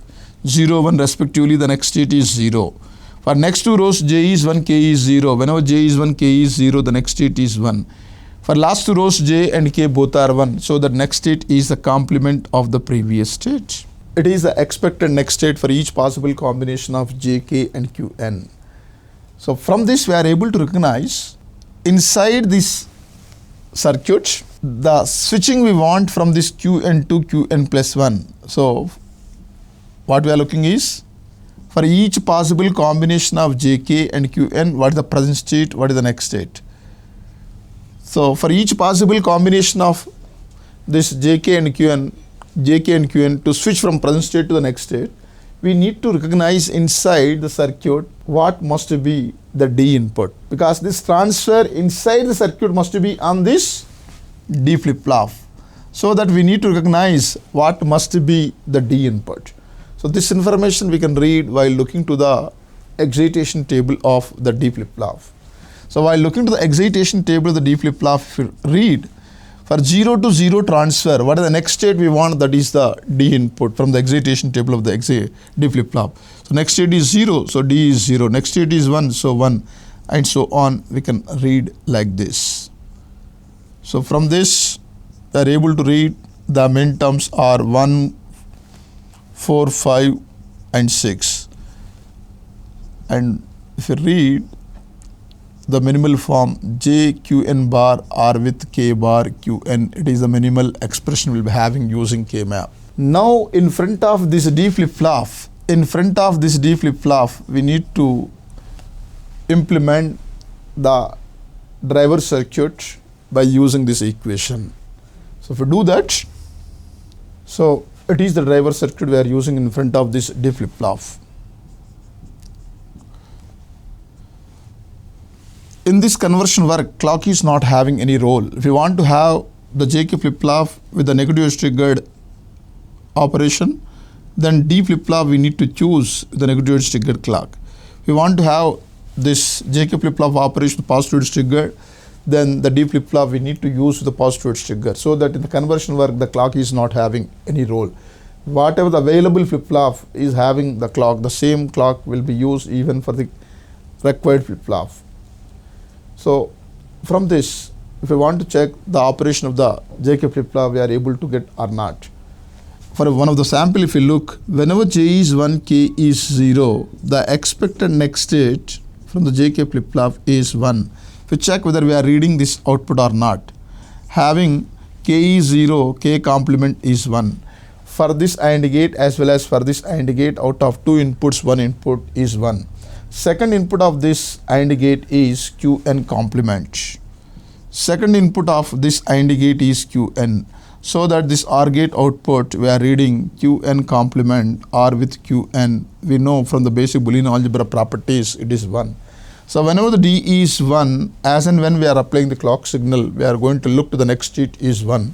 0, 1 respectively, the next state is 0. For next two rows, J is 1, K is 0. Whenever J is 1, K is 0, the next state is 1. For last two rows, J and K both are 1. So the next state is the complement of the previous state. It is the expected next state for each possible combination of J, K and Qn. So from this, we are able to recognize inside this circuit, the switching we want from this Qn to Qn plus 1. So what we are looking is, for each possible combination of Jk and Qn, what is the present state, what is the next state. So for each possible combination of this Jk and Qn to switch from present state to the next state, we need to recognize inside the circuit what must be the D input, because this transfer inside the circuit must be on this D flip-flop. So that we need to recognize what must be the D input. So this information we can read while looking to the excitation table of the D flip-flop. So while looking to the excitation table of the D flip-flop, if you read, for 0 to 0 transfer, what is the next state we want? That is the D input from the excitation table of the D flip-flop. So next state is 0, so D is 0. Next state is 1, so 1, and so on. We can read like this. So from this, we are able to read the min terms are 1, 4, 5, and 6. And if you read the minimal form J Q N bar R with K bar Q N, it is the minimal expression we'll be having using K map. Now in front of this D flip-flop, we need to implement the driver circuit by using this equation. So if we do that, so it is the driver circuit we are using in front of this D flip-flop. In this conversion work, clock is not having any role. If you want to have the JK flip-flop with the negative edge triggered operation, then D flip-flop we need to choose the negative edge triggered clock. If you want to have this JK flip-flop operation with positive edge triggered, then the D flip-flop we need to use the positive edge trigger, so that in the conversion work the clock is not having any role. Whatever the available flip-flop is having the clock, the same clock will be used even for the required flip-flop. So from this, if we want to check the operation of the JK flip-flop, we are able to get or not. For one of the sample, if you look, whenever J is 1, K is 0, the expected next state from the JK flip-flop is 1. If you check whether we are reading this output or not, having K is 0, K complement is 1. For this AND gate as well as for this AND gate, out of 2 inputs, 1 input is 1. Second input of this AND gate is Qn complement. Second input of this AND gate is Qn. So that this OR gate output we are reading Qn complement or with Qn. We know from the basic Boolean algebra properties it is 1. So whenever the D is 1, as and when we are applying the clock signal, we are going to look to the next state is 1.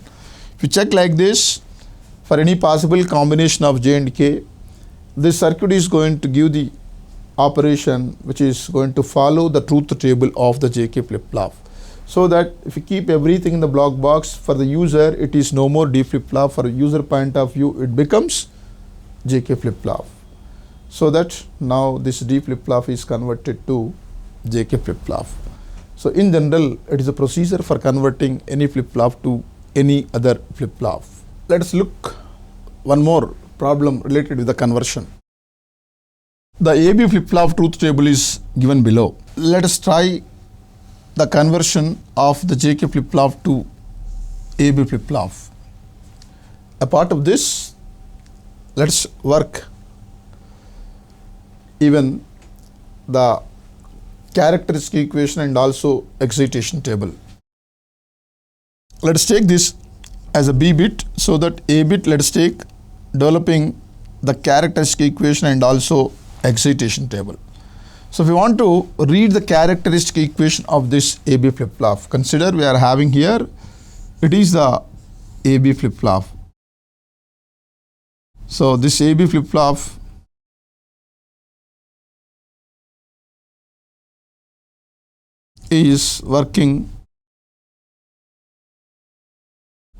If you check like this, for any possible combination of J and K, this circuit is going to give the operation which is going to follow the truth table of the JK flip-flop. So that if you keep everything in the block box, for the user it is no more D flip-flop. For a user point of view, it becomes JK flip-flop. So that now this D flip-flop is converted to JK flip-flop. So in general, it is a procedure for converting any flip-flop to any other flip-flop. Let us look one more problem related with the conversion. The AB flip-flop truth table is given below. Let us try the conversion of the JK flip-flop to AB flip-flop. A part of this, let's work even the characteristic equation and also excitation table. Let us take this as a B bit, so that A bit let us take developing the characteristic equation and also excitation table. So if we want to read the characteristic equation of this AB flip-flop, consider we are having here, it is the AB flip-flop. So this AB flip-flop is working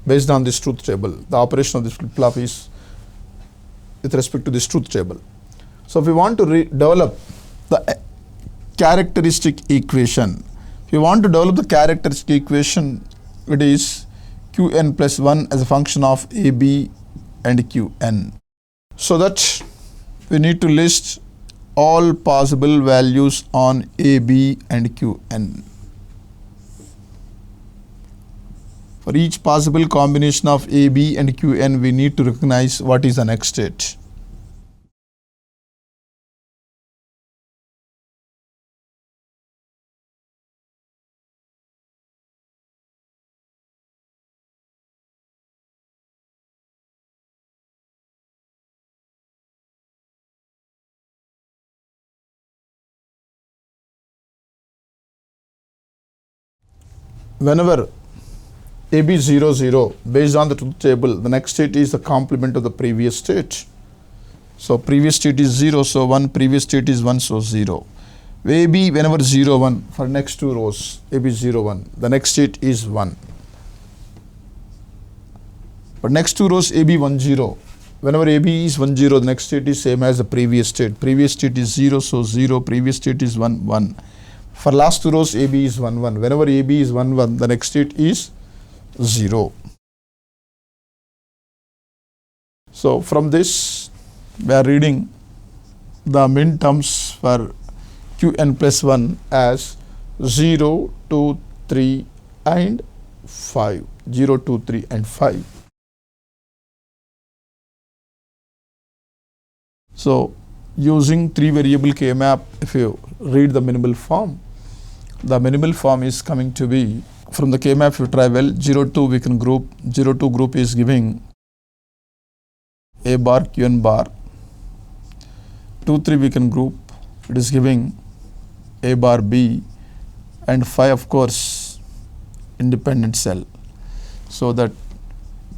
based on this truth table. The operation of this flip-flop is with respect to this truth table. So if we want to develop the characteristic equation, if you want to develop the characteristic equation, it is Qn plus 1 as a function of AB and Qn. So that we need to list all possible values on AB and Qn. For each possible combination of AB and Qn, we need to recognize what is the next state. Whenever AB 0, 0, based on the truth table, the next state is the complement of the previous state. So previous state is 0, so 1, previous state is 1, so 0. AB whenever 0 1 for next two rows, AB 0 1, the next state is 1. But next two rows AB 1 0, whenever AB is 1 0, the next state is same as the previous state. Previous state is 0, so 0, previous state is 1 1. For last two rows AB is 1 1, whenever AB is 1 1, the next state is 0. So from this we are reading the min terms for Qn plus 1 as 0, 2, 3 and 5. 0, 2, 3 and 5. So using 3 variable K map, if you read the minimal form is coming to be, from the K map if you try well, 0 2 we can group, 0 2 group is giving A bar Qn bar, 2 3 we can group, it is giving A bar B, and 5 of course independent cell, so that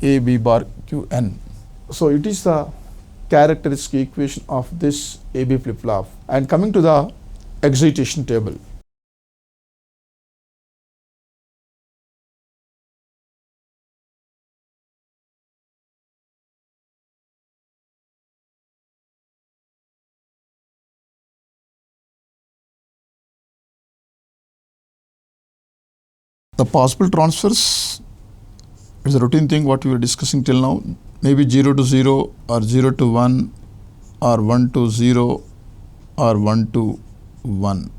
A B bar Qn. So it is the characteristic equation of this AB flip-flop. And coming to the excitation table. The possible transfers is a routine thing what we were discussing till now. Maybe 0 to 0 or 0 to 1 or 1 to 0 or 1 to 1.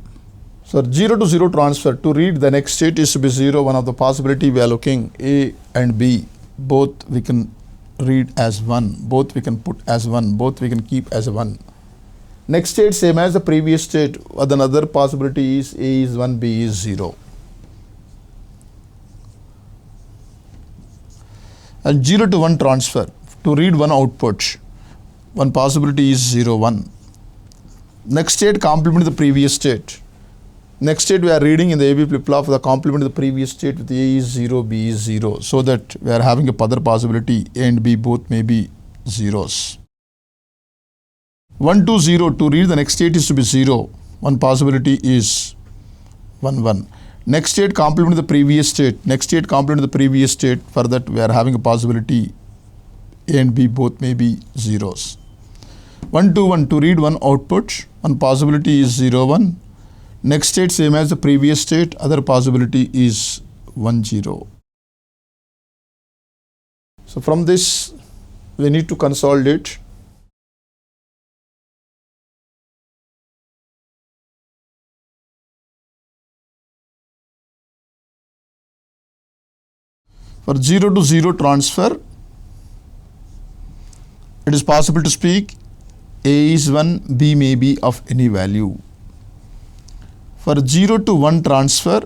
So 0 to 0 transfer, to read the next state is to be 0. One of the possibility we are looking, A and B, both we can read as 1, both we can put as 1, both we can keep as 1. Next state same as the previous state. Another possibility is A is 1, B is 0. And 0 to 1 transfer, to read one output, one possibility is 0 1. Next state complement the previous state. Next state we are reading in the AB flip-flop the complement of the previous state with A is 0, B is 0, so that we are having a other possibility A and B both may be zeros. 1 to 0, to read the next state is to be 0, one possibility is 1 1. Next state complement the previous state. Next state complement the previous state. For that we are having a possibility A and B both may be zeros. 1 to 1, to read one output, one possibility is 0 1. Next state same as the previous state. Other possibility is 1 0. So from this we need to consolidate. For 0 to 0 transfer, it is possible to speak A is 1, B may be of any value. For 0 to 1 transfer,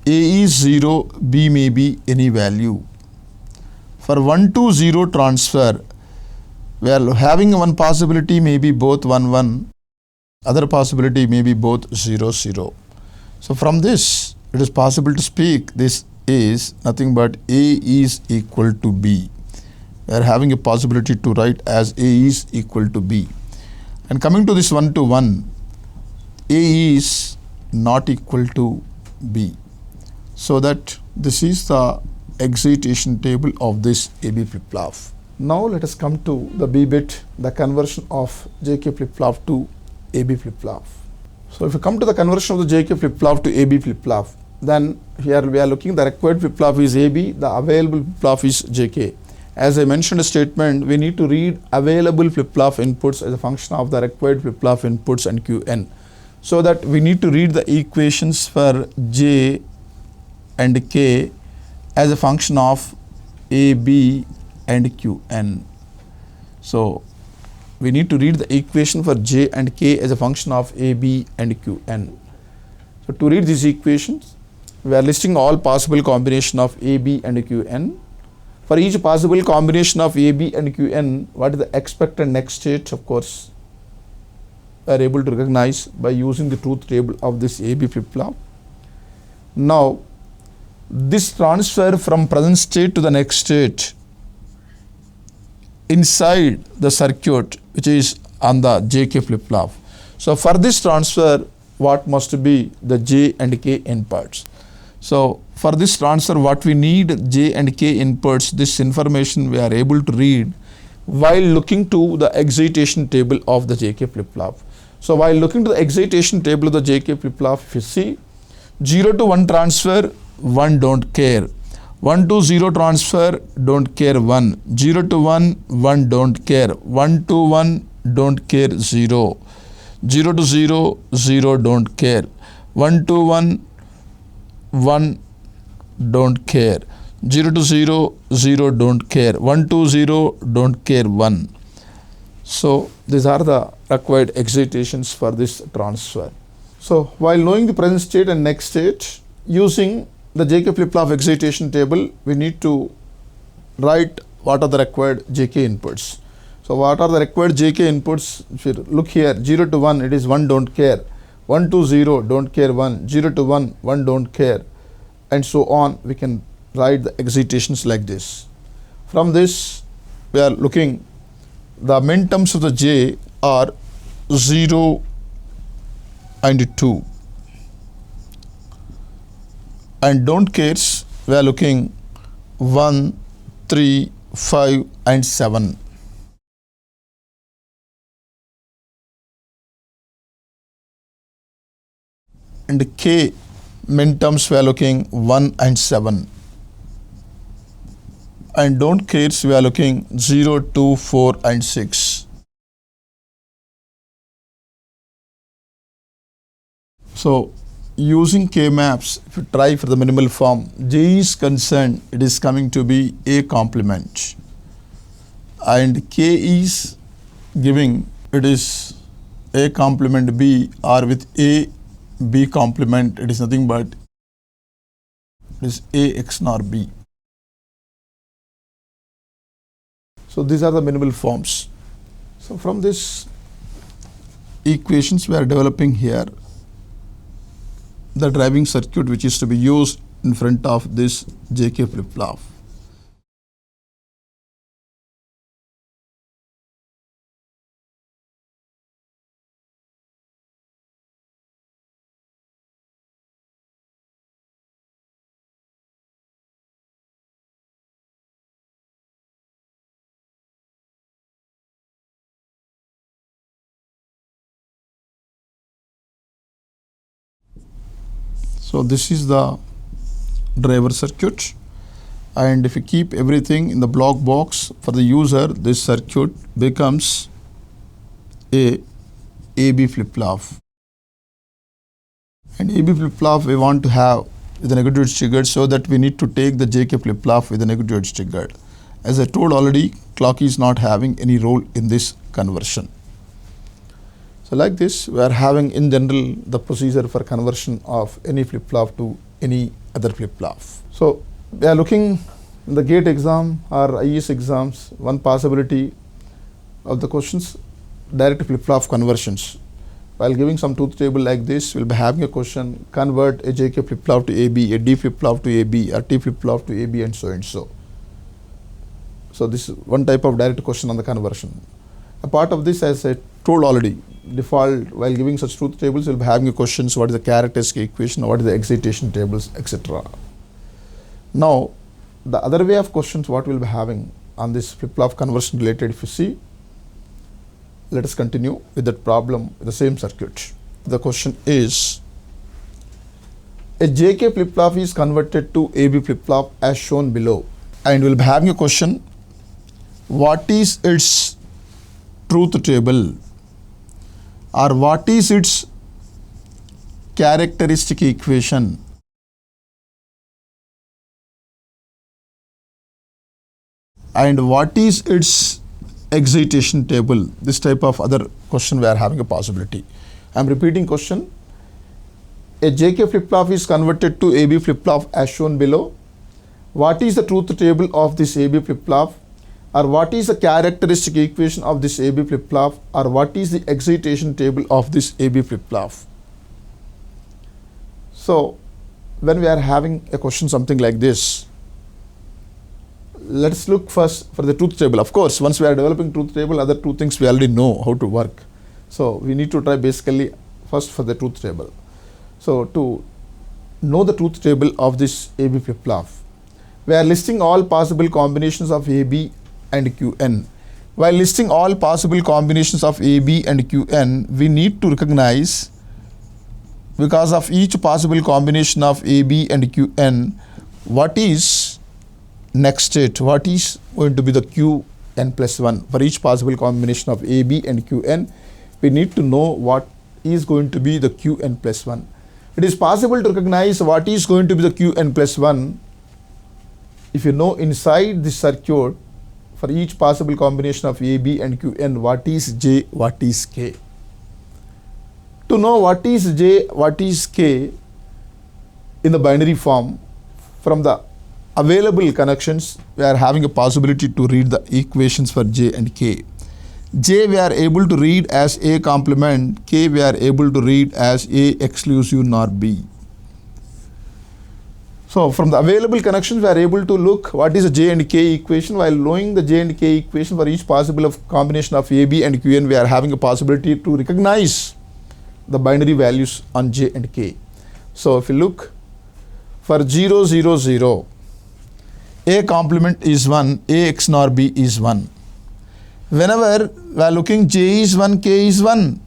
A is 0, B may be any value. For 1 to 0 transfer, we are having one possibility may be both 1 1, other possibility may be both 0 0. So from this, it is possible to speak this is nothing but A is equal to B. We are having a possibility to write as A is equal to B. And coming to this 1 to 1, A is not equal to B. So that this is the excitation table of this AB flip-flop. Now let us come to the B bit, the conversion of JK flip-flop to AB flip-flop. So if you come to the conversion of the JK flip-flop to AB flip-flop, then here we are looking the required flip-flop is AB, the available flip-flop is JK. As I mentioned a statement, we need to read available flip-flop inputs as a function of the required flip-flop inputs and Qn. So that we need to read the equations for J and K as a function of AB and Qn. So we need to read the equation for J and K as a function of AB and Qn. So to read these equations, we are listing all possible combination of AB and Qn. For each possible combination of AB and Qn, what is the expected next state? Of course, we are able to recognize by using the truth table of this AB flip-flop. Now, this transfer from present state to the next state inside the circuit which is on the JK flip-flop. So for this transfer, what must be the J and K inputs? So for this transfer, what we need J and K inputs, this information we are able to read while looking to the excitation table of the JK flip-flop. So while looking to the excitation table of the JK flip-flop, if you see 0 to 1 transfer, 1 don't care. 1 to 0 transfer, don't care 1. 0 to 1, 1 don't care. 1 to 1, don't care 0. 0 to 0, 0 don't care. 1 to 1, 1 don't care. 0 to 0, 0 don't care. 1 to 0, don't care 1. So these are the required excitations for this transfer. So while knowing the present state and next state, using the JK flip-flop excitation table, we need to write what are the required JK inputs. So what are the required JK inputs? If you look here, 0 to 1, it is 1 don't care. 1 to 0, don't care 1. 0 to 1, 1 don't care. And so on, we can write the excitations like this. From this, we are looking, the min terms of the J are 0 and 2. And don't cares, we are looking 1, 3, 5 and 7. And K min terms we are looking 1 and 7. And don't cares we are looking 0, 2, 4 and 6. So using K maps, if you try for the minimal form, J is concerned, it is coming to be A complement. And K is giving, it is A complement B, or with A B complement, it is nothing but it is A X nor B. So these are the minimal forms. So from this equations we are developing here, the driving circuit which is to be used in front of this JK flip-flop. So this is the driver circuit, and if you keep everything in the block box for the user, this circuit becomes a AB flip-flop. And AB flip-flop we want to have with a negative edge triggered, so that we need to take the JK flip-flop with a negative edge triggered. As I told already, clock is not having any role in this conversion. So like this, we are having in general the procedure for conversion of any flip-flop to any other flip-flop. So we are looking in the GATE exam or IES exams, one possibility of the questions, direct flip-flop conversions. While giving some truth table like this, we'll be having a question, convert a JK flip-flop to AB, a D flip-flop to AB, or T flip-flop to AB, and so and so. So this is one type of direct question on the conversion. A part of this, as I told already, default while giving such truth tables, we'll be having a questions, what is the characteristic equation, what is the excitation tables, etc. Now, the other way of questions what we'll be having on this flip-flop conversion related, if you see, let us continue with that problem with the same circuit. The question is, a JK flip-flop is converted to AB flip-flop as shown below, and we'll be having a question, what is its truth table, or what is its characteristic equation, and what is its excitation table. This type of other question we are having a possibility. I am repeating question. A JK flip-flop is converted to AB flip-flop as shown below. What is the truth table of this AB flip-flop, or what is the characteristic equation of this AB flip-flop, or what is the excitation table of this AB flip-flop. So when we are having a question something like this, let's look first for the truth table. Of course, once we are developing truth table, other two things we already know how to work. So we need to try basically first for the truth table. So to know the truth table of this AB flip-flop, we are listing all possible combinations of AB and Qn. While listing all possible combinations of AB and Qn, we need to recognize, because of each possible combination of AB and Qn, what is next state, what is going to be the Qn plus 1. For each possible combination of AB and Qn, we need to know what is going to be the Qn plus 1. It is possible to recognize what is going to be the Qn plus 1 if you know inside the circuit for each possible combination of AB and Qn what is J, what is K. To know what is J, what is K in the binary form, from the available connections, we are having a possibility to read the equations for J and K. J we are able to read as A complement, K we are able to read as A exclusive nor B. So from the available connections, we are able to look what is the J and K equation. While knowing the J and K equation for each possible of combination of AB and Qn, we are having a possibility to recognize the binary values on J and K. So if you look for 0, 0, 0, A complement is 1, A x nor B is 1. Whenever we are looking J is 1, K is 1,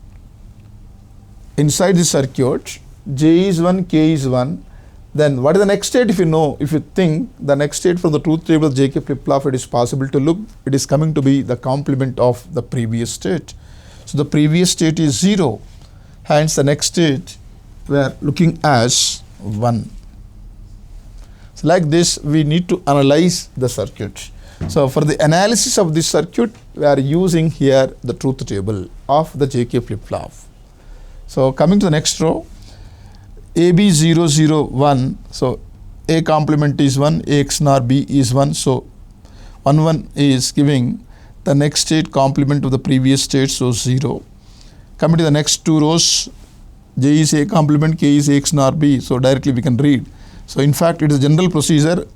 inside the circuit, J is 1, K is 1, then what is the next state? If you know, if you think the next state from the truth table of JK flip-flop, it is possible to look, it is coming to be the complement of the previous state. So the previous state is 0, hence the next state we are looking as 1. So like this, we need to analyze the circuit. So for the analysis of this circuit, we are using here the truth table of the JK flip-flop. So coming to the next row, AB 0, 0, 1, so A complement is 1, A x nor B is 1, so 1, 1 is giving the next state complement of the previous state, so 0. Coming to the next two rows, J is A complement, K is A x nor B, so directly we can read. So in fact, it is a general procedure.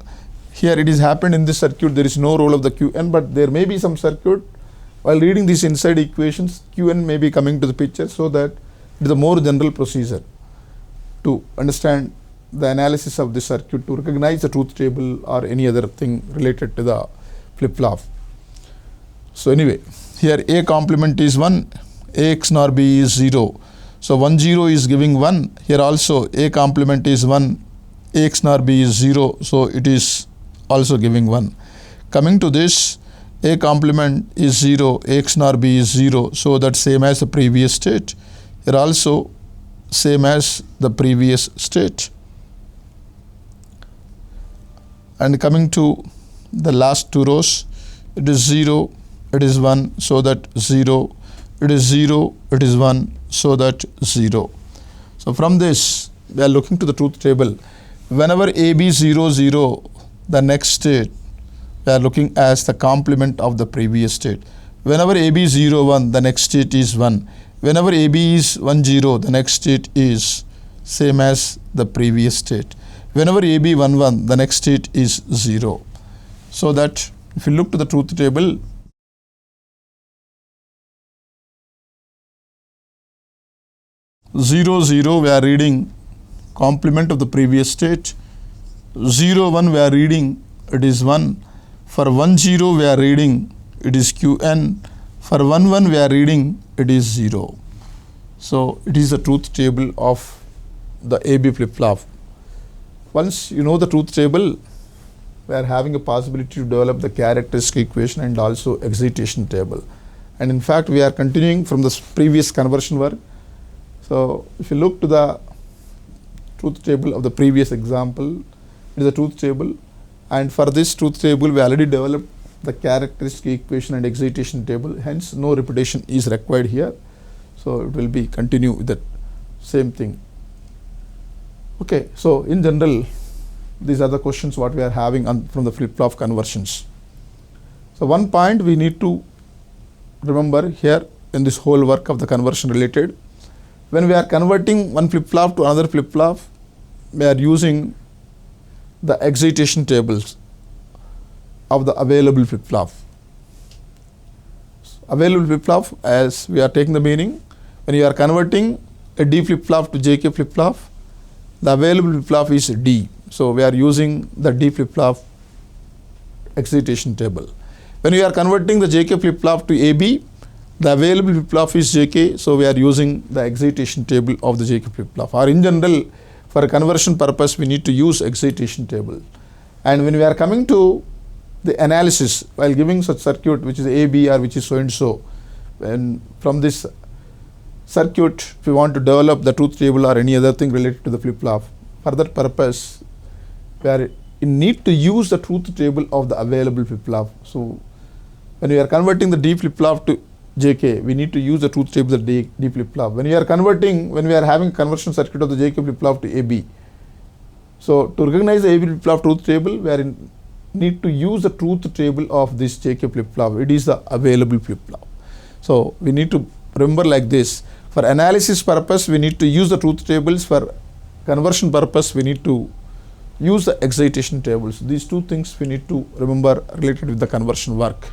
Here it is happened in this circuit, there is no role of the Qn, but there may be some circuit. While reading these inside equations, Qn may be coming to the picture, so that it is a more general procedure to understand the analysis of the circuit, to recognize the truth table or any other thing related to the flip-flop. So anyway, here A complement is 1, A x nor B is 0. So 1, 0 is giving 1. Here also A complement is 1, A x nor B is 0. So it is also giving 1. Coming to this, A complement is 0, A x nor B is 0. So that's same as the previous state. Here also same as the previous state. And coming to the last two rows, it is 0, it is 1, so that 0, it is 0, it is 1, so that 0. So from this, we are looking to the truth table. Whenever AB 0, 0, the next state, we are looking as the complement of the previous state. Whenever AB 0, 1, the next state is 1. Whenever AB is 1, 0, the next state is same as the previous state. Whenever AB 1, 1, the next state is 0. So that if you look to the truth table, zero, 0, we are reading complement of the previous state. 0, 1, we are reading it is 1. For 1, 0, we are reading it is Qn. For 1, 1, we are reading it is 0. So it is the truth table of the AB flip-flop. Once you know the truth table, we are having a possibility to develop the characteristic equation and also excitation table. And in fact, we are continuing from the previous conversion work. So if you look to the truth table of the previous example, it is a truth table. And for this truth table, we already developed the characteristic equation and excitation table. Hence, no repetition is required here. So it will be continue with that same thing. Okay, so in general, these are the questions what we are having on from the flip-flop conversions. So one point we need to remember here in this whole work of the conversion related, when we are converting one flip-flop to another flip-flop, we are using the excitation tables of the available flip-flop. Available flip-flop, as we are taking the meaning, When you are converting a D flip-flop to JK flip-flop, the available flip-flop is D. So we are using the D flip-flop excitation table. When we are converting the JK flip-flop to AB, the available flip-flop is JK, so we are using the excitation table of the JK flip-flop. Or in general, for a conversion purpose, we need to use excitation table. And when we are coming to the analysis, while giving such circuit which is AB or which is so and so, and from this circuit, if we want to develop the truth table or any other thing related to the flip-flop, for that purpose, we are in need to use the truth table of the available flip-flop. So when we are converting the D flip-flop to JK, we need to use the truth table of the D flip-flop. When we are having conversion circuit of the JK flip-flop to AB, so to recognize the AB flip-flop truth table, we need to use the truth table of this JK flip-flop. It is the available flip-flop. So we need to remember like this. For analysis purpose, we need to use the truth tables. For conversion purpose, we need to use the excitation tables. These two things we need to remember related with the conversion work.